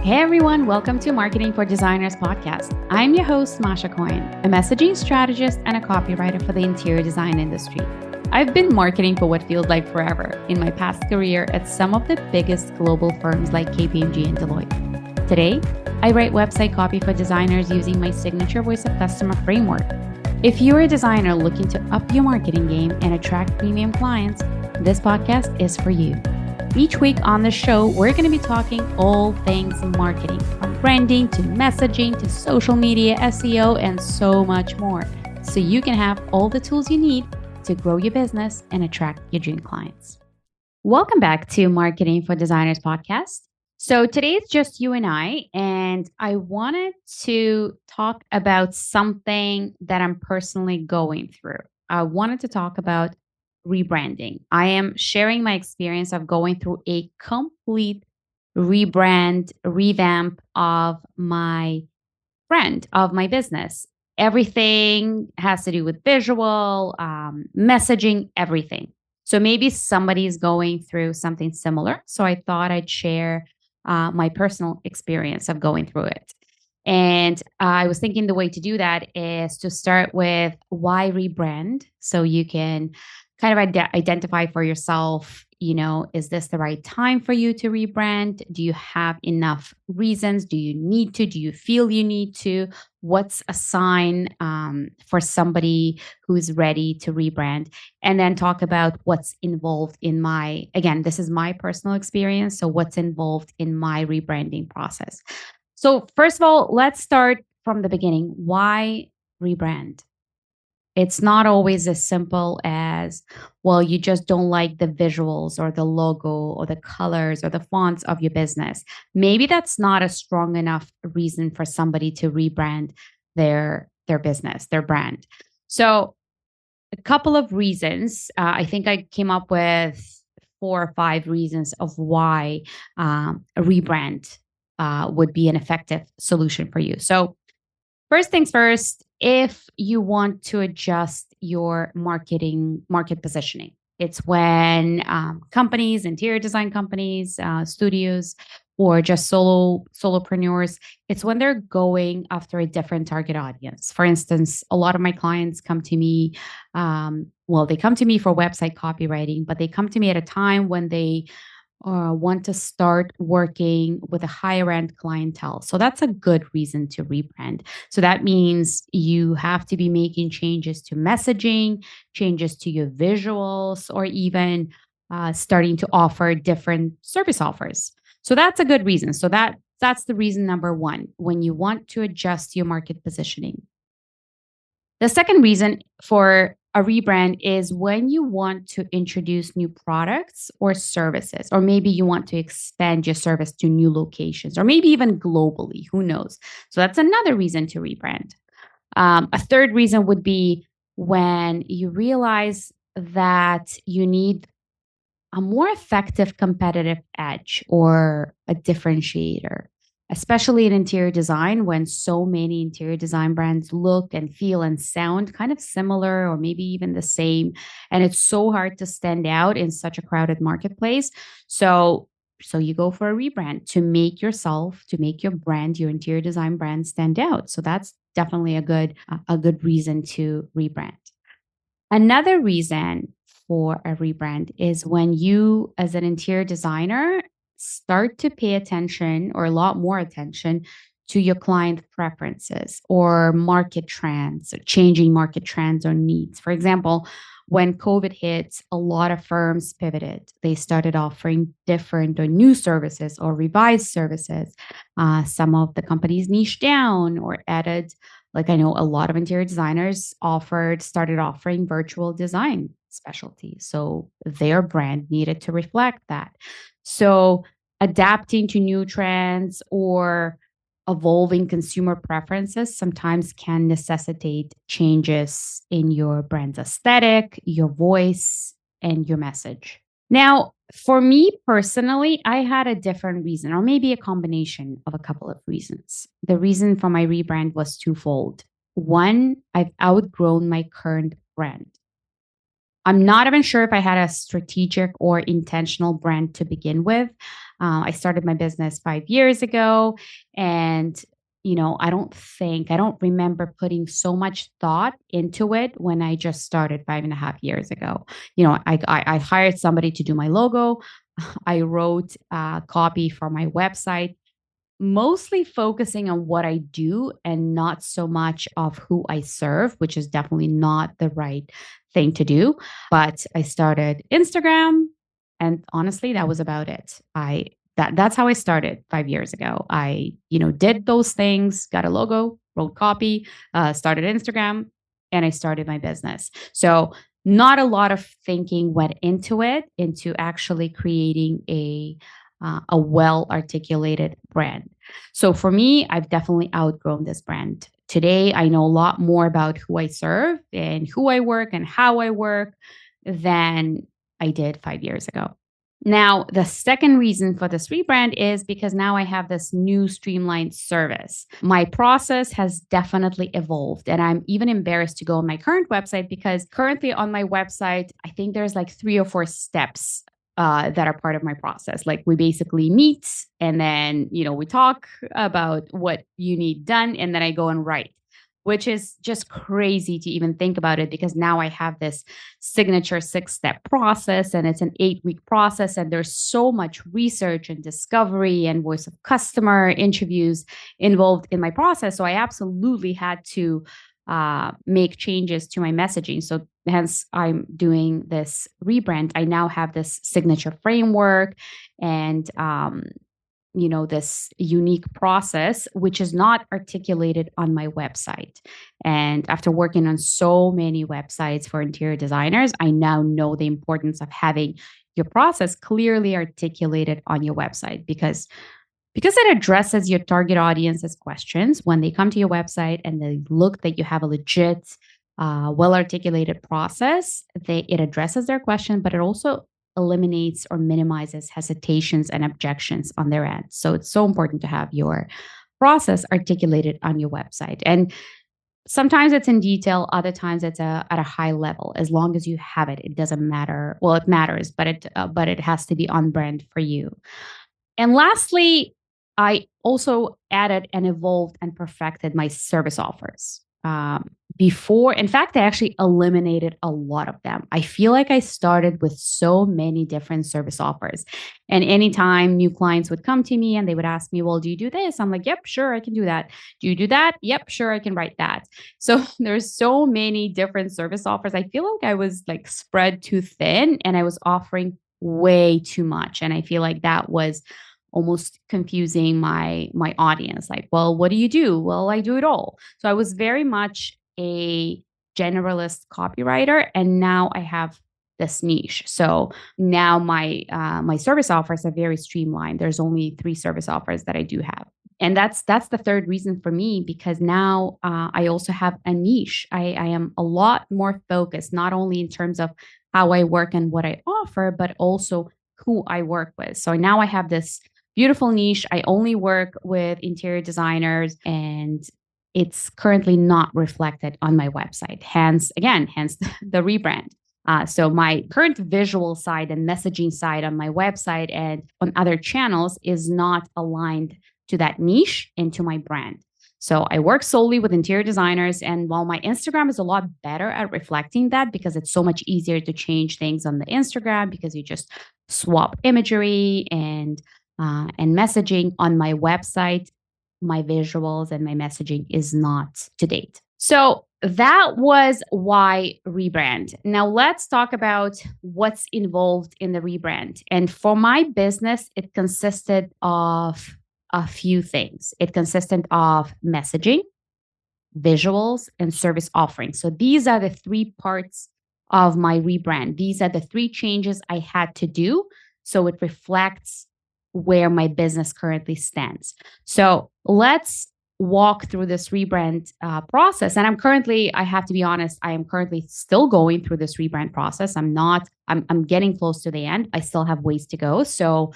Hey everyone, welcome to Marketing for Designers podcast. I'm your host, Masha Coyne, a messaging strategist and a copywriter for the interior design industry. I've been marketing for what feels like forever in my past career at some of the biggest global firms like KPMG and Deloitte. Today, I write website copy for designers using my signature voice of customer framework. If you're a designer looking to up your marketing game and attract premium clients, this podcast is for you. Each week on the show, we're going to be talking all things marketing, from branding to messaging to social media, SEO, and so much more, so you can have all the tools you need to grow your business and attract your dream clients. Welcome back to Marketing for Designers podcast. So today it's just you and I wanted to talk about something that I'm personally going through. I wanted to talk about rebranding. I am sharing my experience of going through a complete revamp of my brand, of my business. Everything has to do with visual, messaging, everything. So maybe somebody's going through something similar. So I thought I'd share my personal experience of going through it. And I was thinking the way to do that is to start with why rebrand, so you can kind of identify for yourself, is this the right time for you to rebrand? Do you have enough reasons? Do you need to? Do you feel you need to? What's a sign for somebody who's ready to rebrand? And then talk about what's involved in again, this is my personal experience. So what's involved in my rebranding process? So first of all, let's start from the beginning. Why rebrand? It's not always as simple as, well, you just don't like the visuals or the logo or the colors or the fonts of your business. Maybe that's not a strong enough reason for somebody to rebrand their business, their brand. So a couple of reasons. I think I came up with 4 or 5 reasons of why a rebrand would be an effective solution for you. So first things first, if you want to adjust your market positioning, it's when companies, interior design companies, studios, or just solopreneurs, it's when they're going after a different target audience. For instance, a lot of my clients come to me, they come to me for website copywriting, but they come to me at a time when they want to start working with a higher end clientele. So that's a good reason to rebrand. So that means you have to be making changes to messaging, changes to your visuals, or even starting to offer different service offers. So that's a good reason. So that's the reason number 1, when you want to adjust your market positioning. The second reason for a rebrand is when you want to introduce new products or services, or maybe you want to expand your service to new locations, or maybe even globally, who knows? So that's another reason to rebrand. A third reason would be when you realize that you need a more effective competitive edge or a differentiator, especially in interior design, when so many interior design brands look and feel and sound kind of similar or maybe even the same. And it's so hard to stand out in such a crowded marketplace. So you go for a rebrand to make your brand, your interior design brand, stand out. So that's definitely a good reason to rebrand. Another reason for a rebrand is when you, as an interior designer, start to pay attention, or a lot more attention, to your client preferences or market trends, or changing market trends or needs. For example, when COVID hit, a lot of firms pivoted. They started offering different or new services or revised services. Some of the companies niched down or added, like I know a lot of interior designers started offering virtual design specialties. So their brand needed to reflect that. So adapting to new trends or evolving consumer preferences sometimes can necessitate changes in your brand's aesthetic, your voice, and your message. Now, for me personally, I had a different reason, or maybe a combination of a couple of reasons. The reason for my rebrand was twofold. One, I've outgrown my current brand. I'm not even sure if I had a strategic or intentional brand to begin with. I started my business 5 years ago, and I don't remember putting so much thought into it when I just started 5.5 years ago. I hired somebody to do my logo. I wrote copy for my website, mostly focusing on what I do and not so much of who I serve, which is definitely not the right thing to do. But I started Instagram, and honestly, that was about it. That's how I started 5 years ago. I, did those things, got a logo, wrote copy, started Instagram, and I started my business. So not a lot of thinking went into it, into actually creating a well articulated brand. So for me, I've definitely outgrown this brand. Today, I know a lot more about who I serve and who I work and how I work than I did 5 years ago. Now, the second reason for this rebrand is because now I have this new streamlined service. My process has definitely evolved, and I'm even embarrassed to go on my current website because currently on my website, I think there's like 3 or 4 steps that are part of my process. Like we basically meet and then, we talk about what you need done, and then I go and write, which is just crazy to even think about it because now I have this signature 6-step process and it's an 8-week process. And there's so much research and discovery and voice of customer interviews involved in my process. So I absolutely had to make changes to my messaging. So hence I'm doing this rebrand. I now have this signature framework and this unique process, which is not articulated on my website. And after working on so many websites for interior designers, I now know the importance of having your process clearly articulated on your website because it addresses your target audience's questions when they come to your website and they look that you have a legit, well articulated process. It addresses their question, but it also eliminates or minimizes hesitations and objections on their end. So it's so important to have your process articulated on your website. And sometimes it's in detail, other times it's at a high level. As long as you have it, it doesn't matter. Well, it matters, but it has to be on brand for you. And lastly, I also added and evolved and perfected my service offers. Before, in fact, I actually eliminated a lot of them. I feel like I started with so many different service offers. And anytime new clients would come to me and they would ask me, well, do you do this? I'm like, yep, sure, I can do that. Do you do that? Yep, sure, I can write that. So there's so many different service offers. I feel like I was like spread too thin and I was offering way too much. And I feel like that was almost confusing my audience. Like, well, what do you do? Well, I do it all. So I was very much a generalist copywriter, and now I have this niche. So now my service offers are very streamlined. There's only 3 service offers that I do have. And that's the third reason for me, because now I also have a niche. I am a lot more focused, not only in terms of how I work and what I offer, but also who I work with. So now I have this beautiful niche. I only work with interior designers, and it's currently not reflected on my website. Hence the rebrand. So my current visual side and messaging side on my website and on other channels is not aligned to that niche and to my brand. So I work solely with interior designers. And while my Instagram is a lot better at reflecting that, because it's so much easier to change things on the Instagram because you just swap imagery and messaging, on my website, my visuals and my messaging is not to date. So that was why rebrand. Now let's talk about what's involved in the rebrand. And for my business, it consisted of a few things. It consisted of messaging, visuals, and service offerings. So these are the 3 parts of my rebrand. These are the 3 changes I had to do so it reflects where my business currently stands. So let's walk through this rebrand process. And I have to be honest, I am currently still going through this rebrand process. I'm getting close to the end. I still have ways to go. So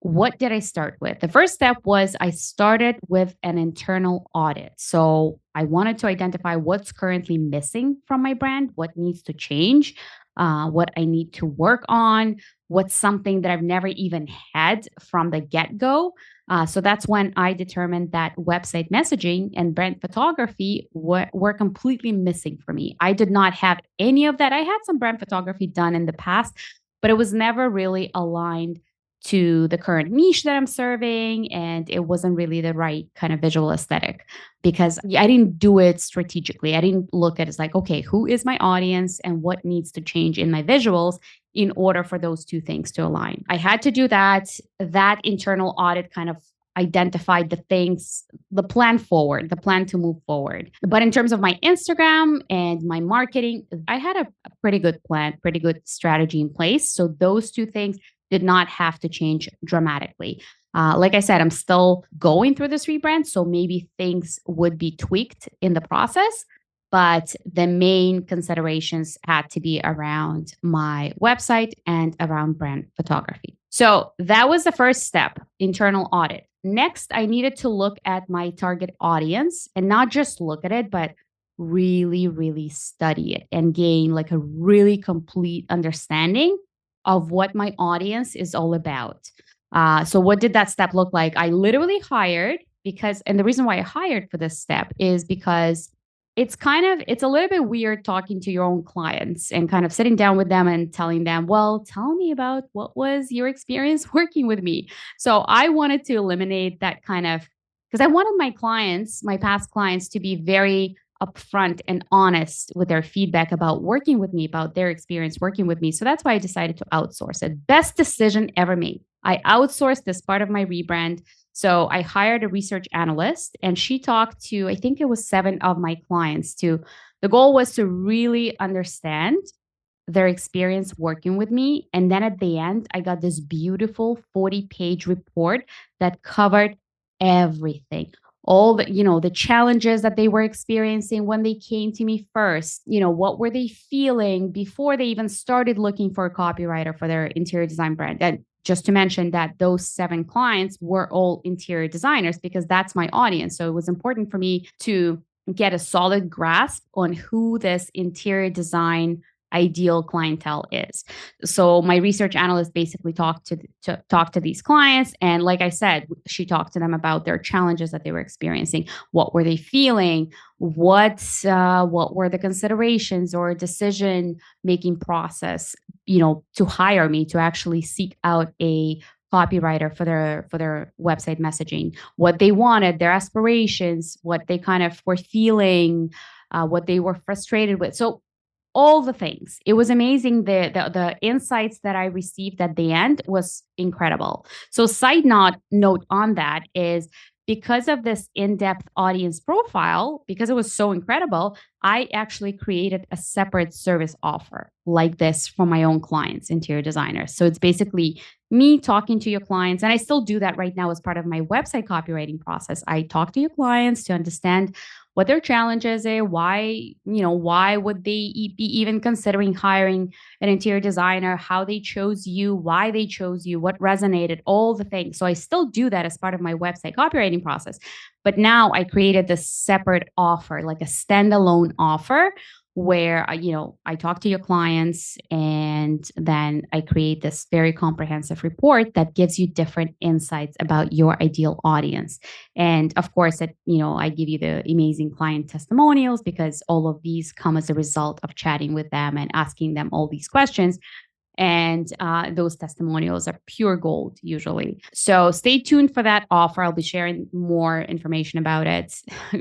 what did I start with? The first step was I started with an internal audit. So I wanted to identify what's currently missing from my brand, what needs to change. what I need to work on, what's something that I've never even had from the get go. So that's when I determined that website messaging and brand photography were completely missing for me. I did not have any of that. I had some brand photography done in the past, but it was never really aligned to the current niche that I'm serving. And it wasn't really the right kind of visual aesthetic because I didn't do it strategically. I didn't look at it as like, okay, who is my audience and what needs to change in my visuals in order for those two things to align. I had to do that. That internal audit kind of identified the things, the plan forward, the plan to move forward. But in terms of my Instagram and my marketing, I had a pretty good plan, pretty good strategy in place. So those two things did not have to change dramatically. Like I said, I'm still going through this rebrand. So maybe things would be tweaked in the process. But the main considerations had to be around my website and around brand photography. So that was the first step, internal audit. Next, I needed to look at my target audience and not just look at it, but really, really study it and gain like a really complete understanding of what my audience is all about. So what did that step look like? I literally hired and the reason why I hired for this step is because it's a little bit weird talking to your own clients and kind of sitting down with them and telling them, well, tell me about what was your experience working with me. So I wanted to eliminate that kind of, because I wanted my clients, my past clients, to be very upfront and honest with their feedback about working with me, about their experience working with me. So that's why I decided to outsource it. Best decision ever made. I outsourced this part of my rebrand. So I hired a research analyst and she talked to, I think it was 7 of my clients the goal was to really understand their experience working with me. And then at the end, I got this beautiful 40-page report that covered everything. All the challenges that they were experiencing when they came to me first, what were they feeling before they even started looking for a copywriter for their interior design brand. And just to mention that those 7 clients were all interior designers because that's my audience. So it was important for me to get a solid grasp on who this interior design ideal clientele is. So my research analyst basically talked to these clients, and like I said, she talked to them about their challenges that they were experiencing. What were they feeling? What were the considerations or decision making process? To hire me, to actually seek out a copywriter for their website messaging. What they wanted, their aspirations, what they kind of were feeling, what they were frustrated with. So all the things. It was amazing. The insights that I received at the end was incredible. So side note on that is because of this in-depth audience profile, because it was so incredible, I actually created a separate service offer like this for my own clients, interior designers. So it's basically me talking to your clients. And I still do that right now as part of my website copywriting process. I talk to your clients to understand what their challenges are, why would they be even considering hiring an interior designer, how they chose you, why they chose you, what resonated, all the things. So I still do that as part of my website copywriting process. But now I created this separate offer, like a standalone offer where I talk to your clients and then I create this very comprehensive report that gives you different insights about your ideal audience. And of course, I give you the amazing client testimonials because all of these come as a result of chatting with them and asking them all these questions. And those testimonials are pure gold usually. So stay tuned for that offer. I'll be sharing more information about it,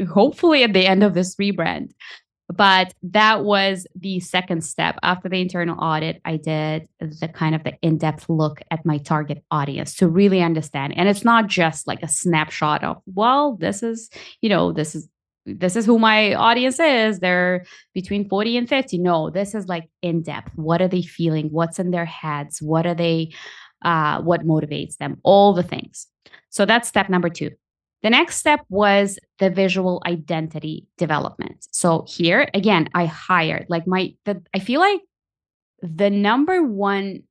hopefully at the end of this rebrand. But that was the second step. After the internal audit, I did the in-depth look at my target audience to really understand. And it's not just like a snapshot of, well, this is who my audience is. They're between 40 and 50. No, this is like in-depth. What are they feeling? What's in their heads? What motivates them? All the things. So that's step number 2. The next step was the visual identity development. So here, again, I hired I feel like the number one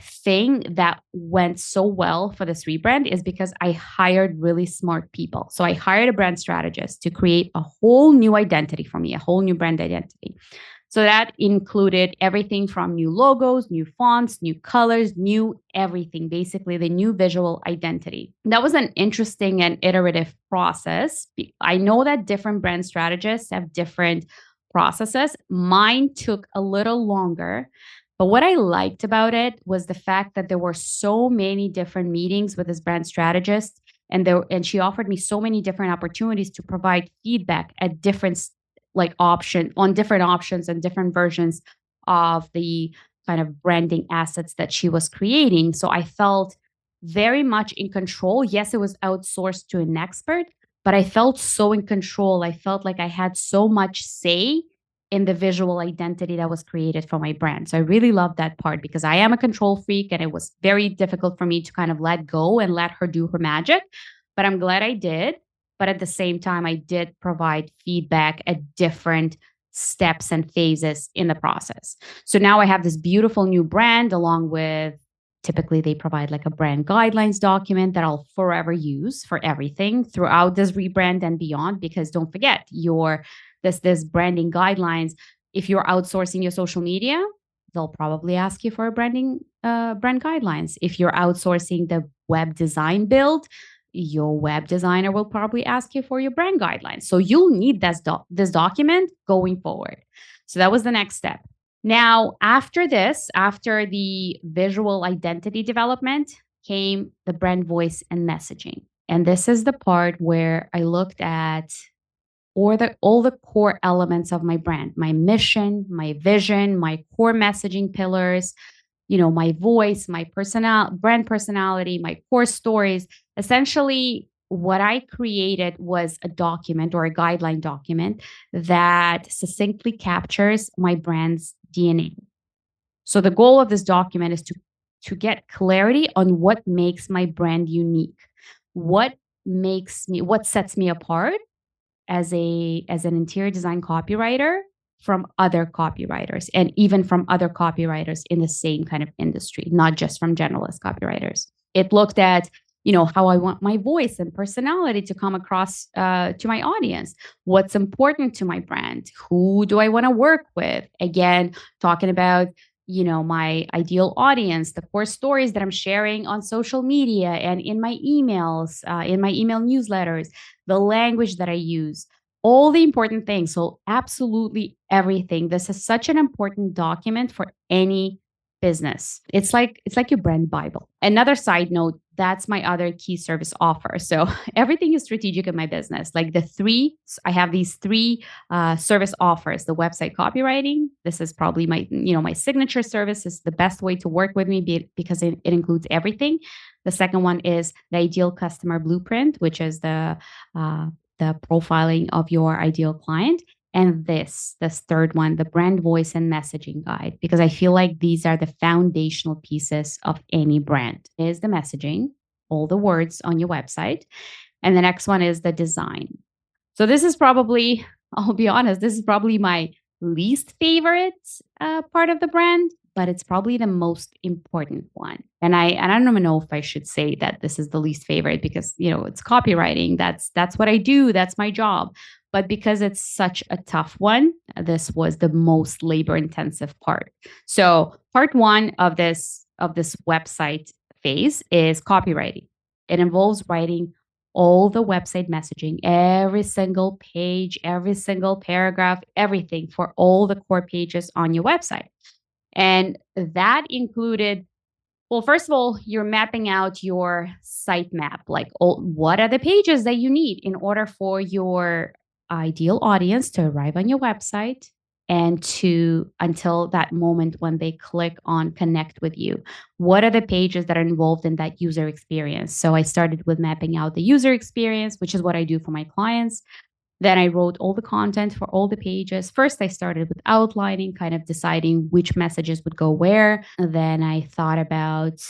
thing that went so well for this rebrand is because I hired really smart people. So I hired a brand strategist to create a whole new identity for me, a whole new brand identity. So that included everything from new logos, new fonts, new colors, new everything, basically the new visual identity. That was an interesting and iterative process. I know that different brand strategists have different processes. Mine took a little longer. But what I liked about it was the fact that there were so many different meetings with this brand strategist, and she offered me so many different opportunities to provide feedback at different on different options and different versions of the kind of branding assets that she was creating. So I felt very much in control. Yes, it was outsourced to an expert, but I felt so in control. I felt like I had so much say in the visual identity that was created for my brand. So I really loved that part because I am a control freak and it was very difficult for me to kind of let go and let her do her magic. But I'm glad I did. But at the same time, I did provide feedback at different steps and phases in the process. So now I have this beautiful new brand along with typically they provide like a brand guidelines document that I'll forever use for everything throughout this rebrand and beyond. Because don't forget, this branding guidelines. If you're outsourcing your social media, they'll probably ask you for a brand guidelines. If you're outsourcing the web design build, your web designer will probably ask you for your brand guidelines. So you'll need this document going forward. So that was the next step. Now, after the visual identity development, came the brand voice and messaging. And this is the part where I looked at all the core elements of my brand, my mission, my vision, my core messaging pillars, my voice, my brand personality, my core stories. Essentially, what I created was a document or a guideline document that succinctly captures my brand's DNA. So the goal of this document is to get clarity on what makes my brand unique. What sets me apart as an interior design copywriter from other copywriters and even from other copywriters in the same kind of industry, not just from generalist copywriters. It looked at, how I want my voice and personality to come across to my audience. What's important to my brand? Who do I want to work with? Again, talking about, my ideal audience, the core stories that I'm sharing on social media and in my emails, in my email newsletters, the language that I use, all the important things. So absolutely everything. This is such an important document for any business. It's like your brand Bible. Another side note, that's my other key service offer. So everything is strategic in my business. Like I have these three service offers. The website copywriting. This is probably my signature service. Is the best way to work with me because it includes everything. The second one is the ideal customer blueprint, which is the profiling of your ideal client. And this third one, the brand voice and messaging guide, because I feel like these are the foundational pieces of any brand. Is the messaging, all the words on your website. And the next one is the design. So this is probably, I'll be honest, this is probably my least favorite part of the brand, but it's probably the most important one. And I don't even know if I should say that this is the least favorite because, it's copywriting. That's what I do. That's my job. But because it's such a tough one, this was the most labor intensive part. So part one of this website phase is copywriting. It involves writing all the website messaging, every single page, every single paragraph, everything for all the core pages on your website. And that included, well, first of all, you're mapping out your site map, like what are the pages that you need in order for your ideal audience to arrive on your website and until that moment when they click on connect with you. What are the pages that are involved in that user experience? So I started with mapping out the user experience, which is what I do for my clients. Then I wrote all the content for all the pages. First, I started with outlining, kind of deciding which messages would go where. Then I thought about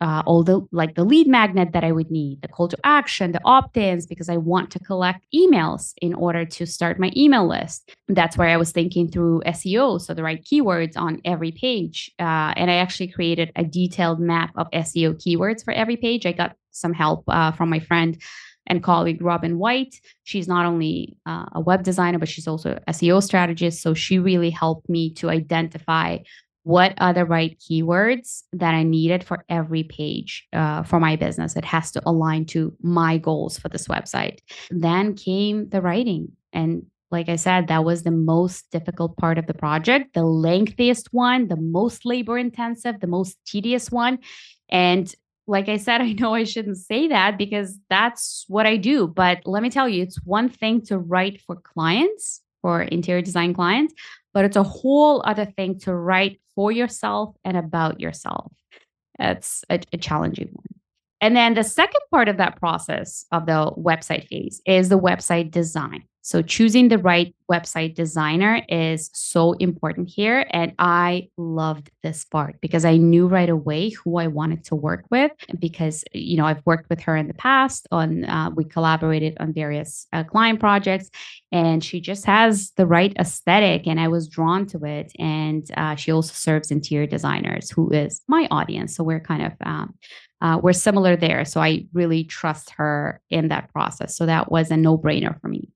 all the lead magnet that I would need, the call to action, the opt-ins, because I want to collect emails in order to start my email list. That's where I was thinking through SEO, so the right keywords on every page. And I actually created a detailed map of SEO keywords for every page. I got some help from my friend and colleague, Robin White. She's not only a web designer, but she's also SEO strategist. So she really helped me to identify what are the right keywords that I needed for every page for my business. It has to align to my goals for this website. Then came the writing. And like I said, that was the most difficult part of the project, the lengthiest one, the most labor intensive, the most tedious one. And like I said, I know I shouldn't say that because that's what I do. But let me tell you, it's one thing to write for clients, for interior design clients, but it's a whole other thing to write for yourself and about yourself. It's a challenging one. And then the second part of that process of the website phase is the website design. So choosing the right website designer is so important here. And I loved this part because I knew right away who I wanted to work with because, I've worked with her in the past we collaborated on various client projects and she just has the right aesthetic and I was drawn to it. And she also serves interior designers who is my audience. So we're kind of, we're similar there. So I really trust her in that process. So that was a no brainer for me.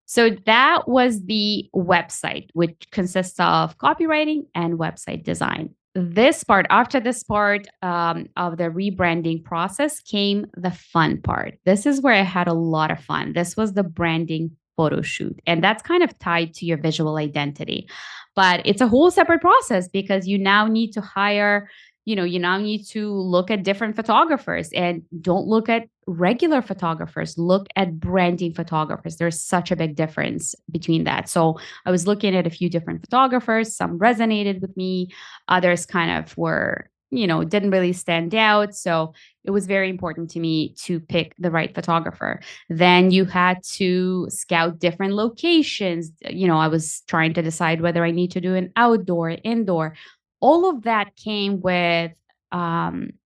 So that was the website, which consists of copywriting and website design. After this part of the rebranding process came the fun part. This is where I had a lot of fun. This was the branding photo shoot. And that's kind of tied to your visual identity. But it's a whole separate process because you now need to hire you now need to look at different photographers and don't look at regular photographers, look at branding photographers. There's such a big difference between that. So I was looking at a few different photographers. Some resonated with me, others kind of were, didn't really stand out. So it was very important to me to pick the right photographer. Then you had to scout different locations. I was trying to decide whether I need to do an outdoor, indoor. All of that came with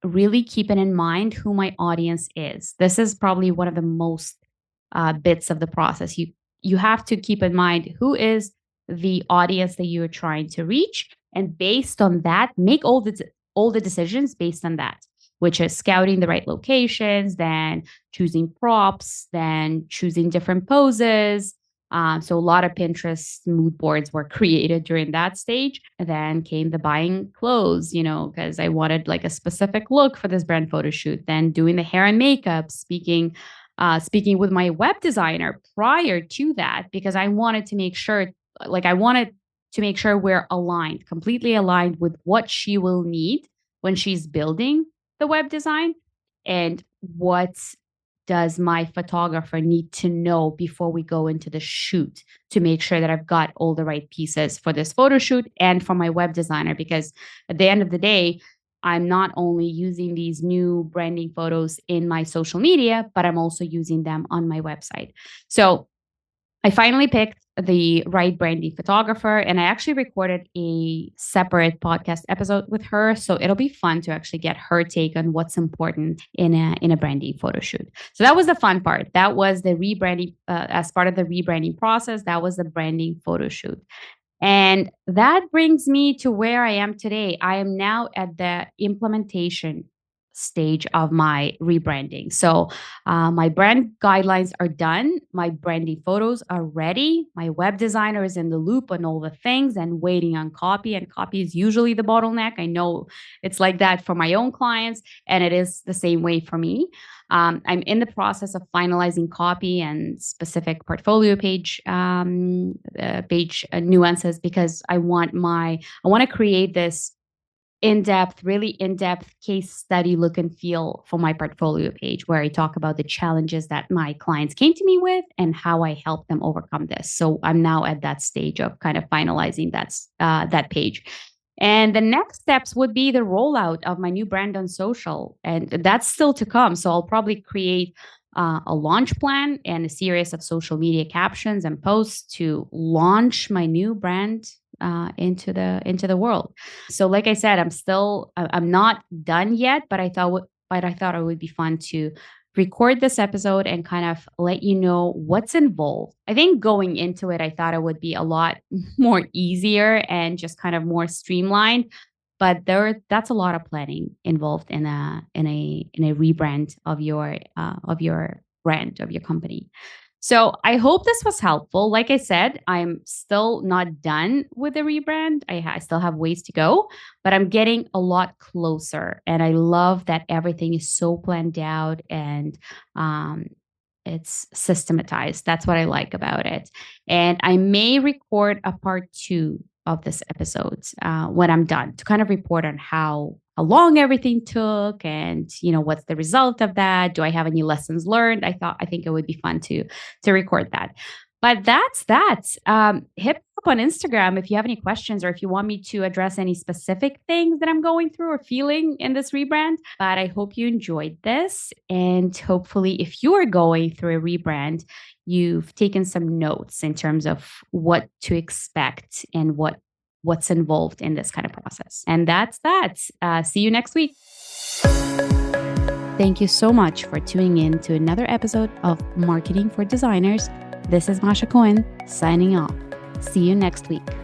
really keeping in mind who my audience is. This is probably one of the most bits of the process. You have to keep in mind who is the audience that you are trying to reach, and based on that, make all the decisions based on that, which is scouting the right locations, then choosing props, then choosing different poses. So a lot of Pinterest mood boards were created during that stage. And then came the buying clothes, because I wanted like a specific look for this brand photo shoot. Then doing the hair and makeup, speaking with my web designer prior to that, because I wanted to make sure, we're aligned, completely aligned with what she will need when she's building the web design and what does my photographer need to know before we go into the shoot to make sure that I've got all the right pieces for this photo shoot and for my web designer? Because at the end of the day, I'm not only using these new branding photos in my social media, but I'm also using them on my website. So I finally picked the right branding photographer and I actually recorded a separate podcast episode with her. So it'll be fun to actually get her take on what's important in a branding photo shoot. So that was the fun part. That was the rebranding, as part of the rebranding process. That was the branding photo shoot. And that brings me to where I am today. I am now at the implementation stage of my rebranding. So my brand guidelines are done. My branding photos are ready. My web designer is in the loop on all the things and waiting on copy. And copy is usually the bottleneck. I know it's like that for my own clients, and it is the same way for me. I'm in the process of finalizing copy and specific portfolio page nuances because I want to create this really in-depth case study look and feel for my portfolio page where I talk about the challenges that my clients came to me with and how I help them overcome this. So I'm now at that stage of kind of finalizing that page. And the next steps would be the rollout of my new brand on social. And that's still to come. So I'll probably create a launch plan and a series of social media captions and posts to launch my new brand into the world. So, like I said, I'm not done yet, but I thought it would be fun to record this episode and kind of let you know what's involved. I think going into it, I thought it would be a lot more easier and just kind of more streamlined. But that's a lot of planning involved in a rebrand of your brand of your company. So I hope this was helpful. Like I said, I'm still not done with the rebrand. I still have ways to go, but I'm getting a lot closer. And I love that everything is so planned out and it's systematized. That's what I like about it. And I may record a part 2 of this episode when I'm done to kind of report on how long everything took and what's the result of that. Do I have any lessons learned? I think it would be fun to record that. But that's that. Hit me up on Instagram if you have any questions or if you want me to address any specific things that I'm going through or feeling in this rebrand. But I hope you enjoyed this. And hopefully, if you are going through a rebrand, you've taken some notes in terms of what to expect and what's involved in this kind of process. And that's that. See you next week. Thank you so much for tuning in to another episode of Marketing for Designers. This is Masha Cohen signing off. See you next week.